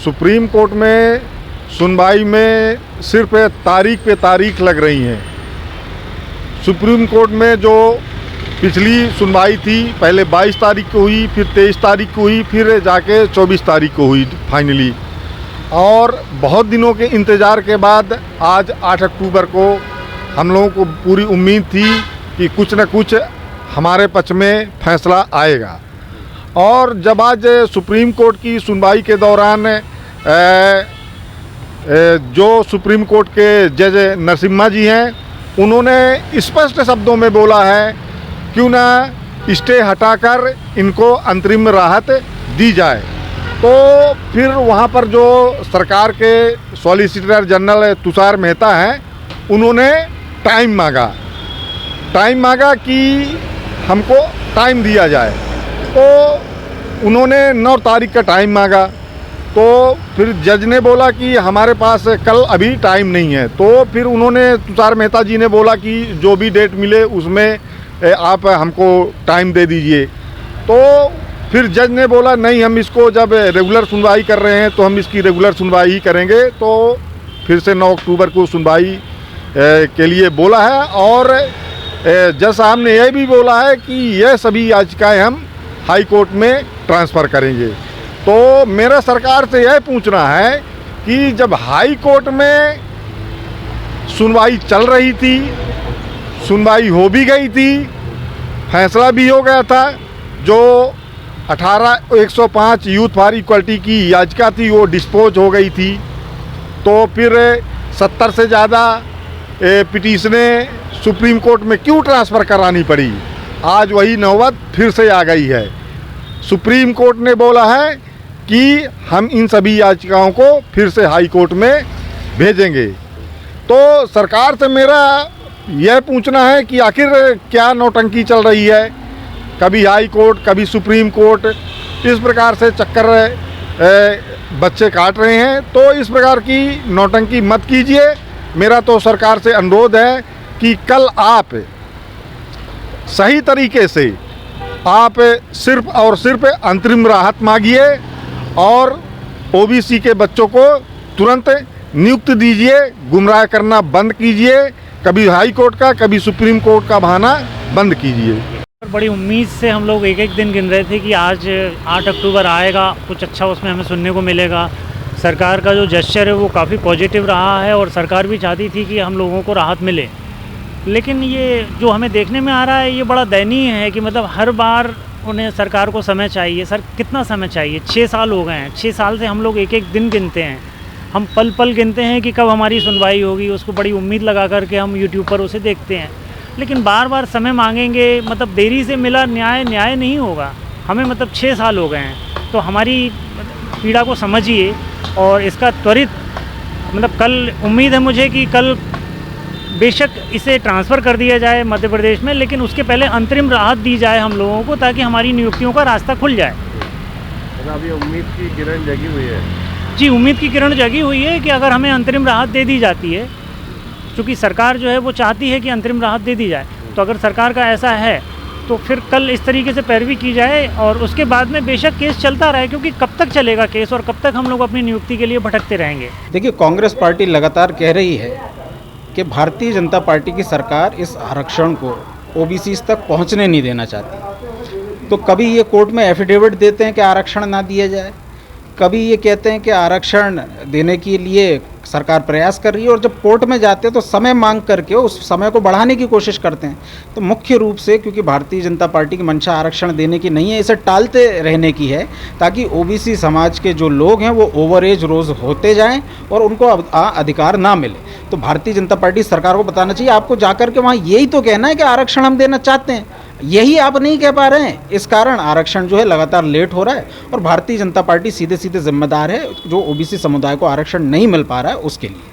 Supreme court में सुनवाई में सिर्फ तारीख पे तारीख लग रही हैं। सुप्रीम कोर्ट में जो पिछली सुनवाई थी, पहले 22 तारीख को हुई, फिर 23 तारीख को हुई, फिर जाके 24 तारीख को हुई फाइनली। और बहुत दिनों के इंतज़ार के बाद आज 8 अक्टूबर को हम लोगों को पूरी उम्मीद थी कि कुछ न कुछ हमारे पक्ष में फैसला आएगा। और जब आज सुप्रीम कोर्ट की सुनवाई के दौरान जो सुप्रीम कोर्ट के जज नरसिम्हा जी हैं, उन्होंने स्पष्ट शब्दों में बोला है क्यों ना स्टे हटाकर इनको अंतरिम राहत दी जाए। तो फिर वहाँ पर जो सरकार के सॉलिसिटर जनरल तुषार मेहता हैं, उन्होंने टाइम मांगा कि हमको टाइम दिया जाए। तो उन्होंने 9 तारीख का टाइम मांगा। तो फिर जज ने बोला कि हमारे पास कल अभी टाइम नहीं है। तो फिर उन्होंने तुषार मेहता जी ने बोला कि जो भी डेट मिले उसमें आप हमको टाइम दे दीजिए। तो फिर जज ने बोला नहीं, हम इसको जब रेगुलर सुनवाई कर रहे हैं तो हम इसकी रेगुलर सुनवाई ही करेंगे। तो फिर से 9 अक्टूबर को सुनवाई के लिए बोला है। और जज साहब ने यह भी बोला है कि यह सभी याचिकाएं हम हाई कोर्ट में ट्रांसफ़र करेंगे। तो मेरा सरकार से यह पूछना है कि जब हाई कोर्ट में सुनवाई चल रही थी, सुनवाई हो भी गई थी, फैसला भी हो गया था, जो 105 यूथ फॉर इक्वलिटी की याचिका थी वो डिस्पोज हो गई थी। तो फिर 70 से ज़्यादा पिटीशनें सुप्रीम कोर्ट में क्यों ट्रांसफ़र करानी पड़ी? आज वही नौबत फिर से आ गई है। सुप्रीम कोर्ट ने बोला है कि हम इन सभी याचिकाओं को फिर से हाई कोर्ट में भेजेंगे। तो सरकार से मेरा यह पूछना है कि आखिर क्या नौटंकी चल रही है? कभी हाई कोर्ट, कभी सुप्रीम कोर्ट, इस प्रकार से चक्कर बच्चे काट रहे हैं। तो इस प्रकार की नौटंकी मत कीजिए। मेरा तो सरकार से अनुरोध है कि कल आप सही तरीके से आप सिर्फ और सिर्फ अंतरिम राहत मांगिए और ओबीसी के बच्चों को तुरंत नियुक्त दीजिए। गुमराह करना बंद कीजिए। कभी हाई कोर्ट का, कभी सुप्रीम कोर्ट का बहाना बंद कीजिए। बड़ी उम्मीद से हम लोग एक एक दिन गिन रहे थे कि आज 8 अक्टूबर आएगा, कुछ अच्छा उसमें हमें सुनने को मिलेगा। सरकार का जो जेस्चर है वो काफ़ी पॉजिटिव रहा है और सरकार भी चाहती थी कि हम लोगों को राहत मिले। लेकिन ये जो हमें देखने में आ रहा है ये बड़ा दयनीय है कि मतलब हर बार उन्हें सरकार को समय चाहिए। सर कितना समय चाहिए? 6 साल हो गए हैं। 6 साल से हम लोग एक एक दिन गिनते हैं, हम पल पल गिनते हैं कि कब हमारी सुनवाई होगी। उसको बड़ी उम्मीद लगा करके हम यूट्यूब पर उसे देखते हैं, लेकिन बार बार समय मांगेंगे, मतलब देरी से मिला न्याय नहीं होगा। हमें मतलब 6 साल हो गए हैं। तो हमारी पीड़ा को समझिए और इसका त्वरित मतलब कल उम्मीद है मुझे कि कल बेशक इसे ट्रांसफ़र कर दिया जाए मध्य प्रदेश में, लेकिन उसके पहले अंतरिम राहत दी जाए हम लोगों को, ताकि हमारी नियुक्तियों का रास्ता खुल जाए। अभी उम्मीद की किरण जगी हुई है। जी, उम्मीद की किरण जगी हुई है कि अगर हमें अंतरिम राहत दे दी जाती है, क्योंकि सरकार जो है वो चाहती है कि अंतरिम राहत दे दी जाए, तो अगर सरकार का ऐसा है तो फिर कल इस तरीके से पैरवी की जाए और उसके बाद में बेशक केस चलता रहे, क्योंकि कब तक चलेगा केस और कब तक हम लोग अपनी नियुक्ति के लिए भटकते रहेंगे। देखिए, कांग्रेस पार्टी लगातार कह रही है कि भारतीय जनता पार्टी की सरकार इस आरक्षण को ओबीसी तक पहुंचने नहीं देना चाहती। तो कभी ये कोर्ट में एफिडेविट देते हैं कि आरक्षण ना दिया जाए, कभी ये कहते हैं कि आरक्षण देने के लिए सरकार प्रयास कर रही है, और जब कोर्ट में जाते हैं तो समय मांग करके उस समय को बढ़ाने की कोशिश करते हैं। तो मुख्य रूप से क्योंकि भारतीय जनता पार्टी की मंशा आरक्षण देने की नहीं है, इसे टालते रहने की है, ताकि ओबीसी समाज के जो लोग हैं वो ओवर एज रोज़ होते जाएं और उनको अधिकार ना मिले। तो भारतीय जनता पार्टी सरकार को बताना चाहिए, आपको जाकर के वहाँ यही तो कहना है कि आरक्षण हम देना चाहते हैं, यही आप नहीं कह पा रहे हैं। इस कारण आरक्षण जो है लगातार लेट हो रहा है और भारतीय जनता पार्टी सीधे सीधे जिम्मेदार है जो ओबीसी समुदाय को आरक्षण नहीं मिल पा रहा है उसके लिए।